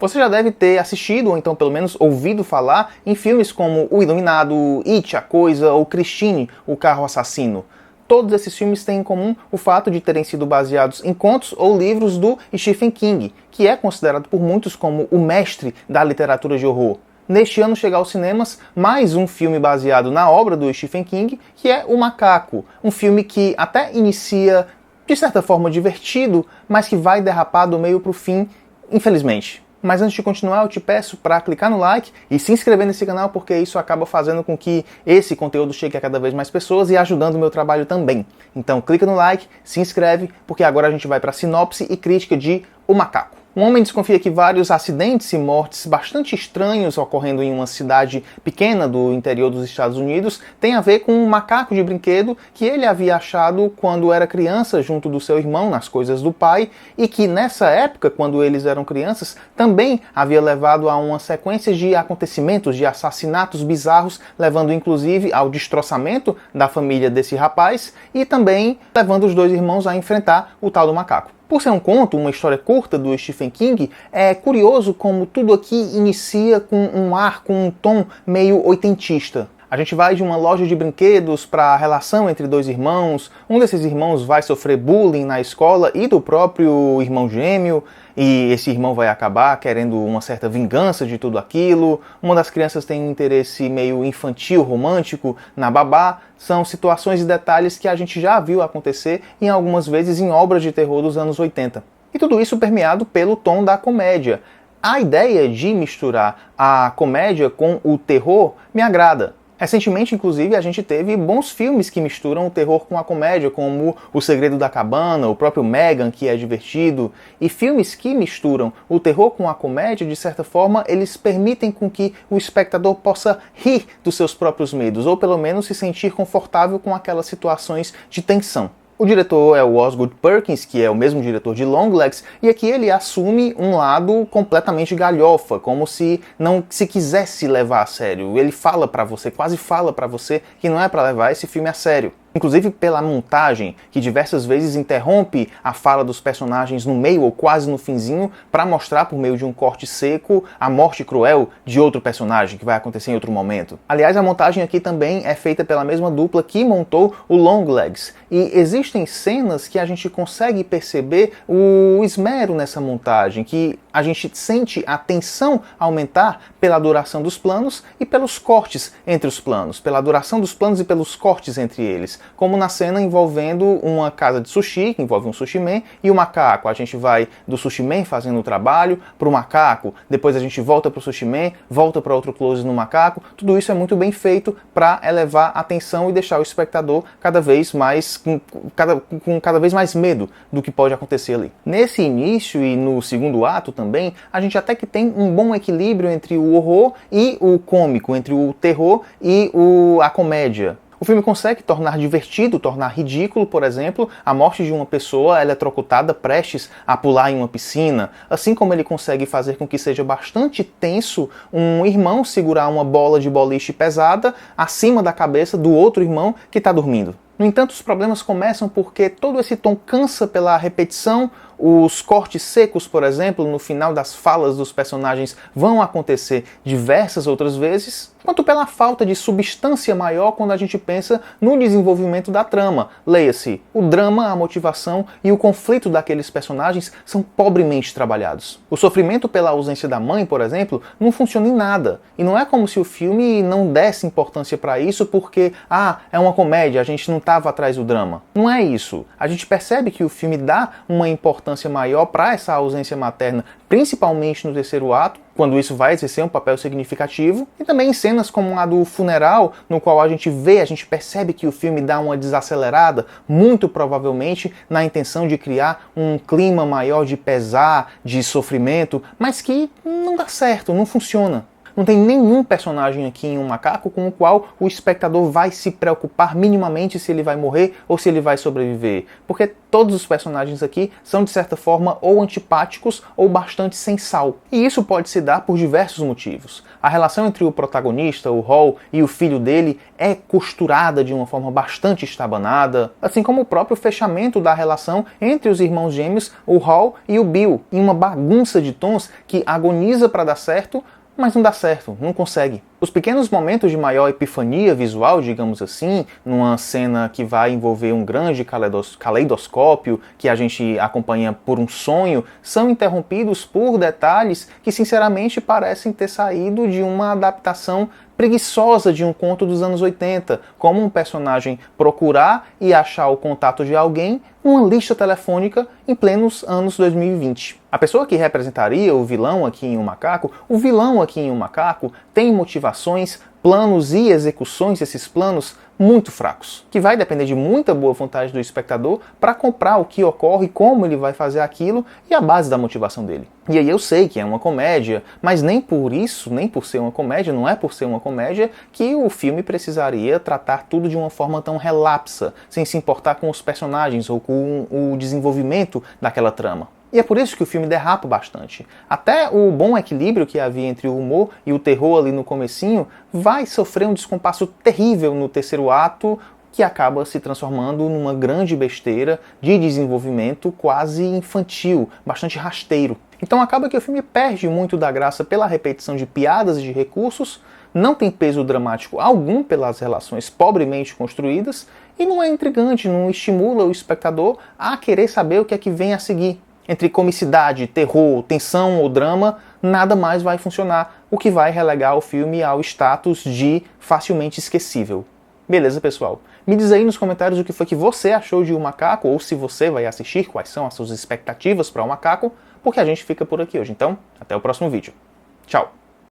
Você já deve ter assistido, ou então pelo menos ouvido falar, em filmes como O Iluminado, It, A Coisa ou Christine, O Carro Assassino. Todos esses filmes têm em comum o fato de terem sido baseados em contos ou livros do Stephen King, que é considerado por muitos como o mestre da literatura de horror. Neste ano chega aos cinemas mais um filme baseado na obra do Stephen King, que é O Macaco, um filme que até inicia de certa forma divertido, mas que vai derrapar do meio para o fim, infelizmente. Mas antes de continuar, eu te peço para clicar no like e se inscrever nesse canal, porque isso acaba fazendo com que esse conteúdo chegue a cada vez mais pessoas e ajudando o meu trabalho também. Então clica no like, se inscreve, porque agora a gente vai para a sinopse e crítica de O Macaco. Um homem desconfia que vários acidentes e mortes bastante estranhos ocorrendo em uma cidade pequena do interior dos Estados Unidos têm a ver com um macaco de brinquedo que ele havia achado quando era criança junto do seu irmão nas coisas do pai e que nessa época, quando eles eram crianças, também havia levado a uma sequência de acontecimentos, de assassinatos bizarros, levando inclusive ao destroçamento da família desse rapaz e também levando os dois irmãos a enfrentar o tal do macaco. Por ser um conto, uma história curta do Stephen King, é curioso como tudo aqui inicia com um ar, com um tom meio oitentista. A gente vai de uma loja de brinquedos para a relação entre dois irmãos, um desses irmãos vai sofrer bullying na escola e do próprio irmão gêmeo, e esse irmão vai acabar querendo uma certa vingança de tudo aquilo, uma das crianças tem um interesse meio infantil, romântico na babá. São situações e detalhes que a gente já viu acontecer em algumas vezes em obras de terror dos anos 80. E tudo isso permeado pelo tom da comédia. A ideia de misturar a comédia com o terror me agrada. Recentemente, inclusive, a gente teve bons filmes que misturam o terror com a comédia, como O Segredo da Cabana, o próprio Megan, que é divertido. E filmes que misturam o terror com a comédia, de certa forma, eles permitem com que o espectador possa rir dos seus próprios medos, ou pelo menos se sentir confortável com aquelas situações de tensão. O diretor é o Osgood Perkins, que é o mesmo diretor de Longlegs, e aqui ele assume um lado completamente galhofa, como se não se quisesse levar a sério. Ele fala pra você, quase fala pra você, que não é pra levar esse filme a sério. Inclusive pela montagem, que diversas vezes interrompe a fala dos personagens no meio ou quase no finzinho para mostrar por meio de um corte seco a morte cruel de outro personagem que vai acontecer em outro momento. Aliás, a montagem aqui também é feita pela mesma dupla que montou o Longlegs. E existem cenas que a gente consegue perceber o esmero nessa montagem, que a gente sente a tensão aumentar pela duração dos planos e pelos cortes entre os planos, pela duração dos planos e pelos cortes entre eles. Como na cena envolvendo uma casa de sushi, que envolve um sushi man, e o macaco. A gente vai do sushi man fazendo o trabalho para o macaco, depois a gente volta para o sushi man, volta para outro close no macaco. Tudo isso é muito bem feito para elevar a atenção e deixar o espectador cada vez mais com cada vez mais medo do que pode acontecer ali. Nesse início e no segundo ato também, a gente até que tem um bom equilíbrio entre o horror e o cômico, entre o terror e a comédia. O filme consegue tornar divertido, tornar ridículo, por exemplo, a morte de uma pessoa eletrocutada prestes a pular em uma piscina, assim como ele consegue fazer com que seja bastante tenso um irmão segurar uma bola de boliche pesada acima da cabeça do outro irmão que está dormindo. No entanto, os problemas começam porque todo esse tom cansa pela repetição, os cortes secos, por exemplo, no final das falas dos personagens vão acontecer diversas outras vezes, quanto pela falta de substância maior quando a gente pensa no desenvolvimento da trama. Leia-se, o drama, a motivação e o conflito daqueles personagens são pobremente trabalhados. O sofrimento pela ausência da mãe, por exemplo, não funciona em nada. E não é como se o filme não desse importância para isso porque, é uma comédia, a gente não estava atrás do drama. Não é isso. A gente percebe que o filme dá uma importância maior para essa ausência materna, principalmente no terceiro ato, quando isso vai exercer um papel significativo, e também em cenas como a do funeral, no qual a gente percebe que o filme dá uma desacelerada, muito provavelmente na intenção de criar um clima maior de pesar, de sofrimento, mas que não dá certo, não funciona. Não tem nenhum personagem aqui em Um Macaco com o qual o espectador vai se preocupar minimamente se ele vai morrer ou se ele vai sobreviver, porque todos os personagens aqui são de certa forma ou antipáticos ou bastante sem sal. E isso pode se dar por diversos motivos. A relação entre o protagonista, o Hall, e o filho dele é costurada de uma forma bastante estabanada, assim como o próprio fechamento da relação entre os irmãos gêmeos, o Hall e o Bill, em uma bagunça de tons que agoniza para dar certo, mas não dá certo, não consegue. Os pequenos momentos de maior epifania visual, digamos assim, numa cena que vai envolver um grande caleidoscópio que a gente acompanha por um sonho, são interrompidos por detalhes que sinceramente parecem ter saído de uma adaptação preguiçosa de um conto dos anos 80, como um personagem procurar e achar o contato de alguém numa lista telefônica em plenos anos 2020. A pessoa que representaria o vilão aqui em Um Macaco, o vilão aqui em Um Macaco tem motivações, planos e execuções desses planos muito fracos, que vai depender de muita boa vontade do espectador para comprar o que ocorre, como ele vai fazer aquilo e a base da motivação dele. E aí eu sei que é uma comédia, mas nem por isso, nem por ser uma comédia, não é por ser uma comédia que o filme precisaria tratar tudo de uma forma tão relapsa, sem se importar com os personagens ou com o desenvolvimento daquela trama. E é por isso que o filme derrapa bastante. Até o bom equilíbrio que havia entre o humor e o terror ali no comecinho vai sofrer um descompasso terrível no terceiro ato, que acaba se transformando numa grande besteira de desenvolvimento quase infantil, bastante rasteiro. Então acaba que o filme perde muito da graça pela repetição de piadas e de recursos, não tem peso dramático algum pelas relações pobremente construídas e não é intrigante, não estimula o espectador a querer saber o que é que vem a seguir. Entre comicidade, terror, tensão ou drama, nada mais vai funcionar, o que vai relegar o filme ao status de facilmente esquecível. Beleza, pessoal? Me diz aí nos comentários o que foi que você achou de Um Macaco, ou se você vai assistir, quais são as suas expectativas para Um Macaco, porque a gente fica por aqui hoje. Então, até o próximo vídeo. Tchau!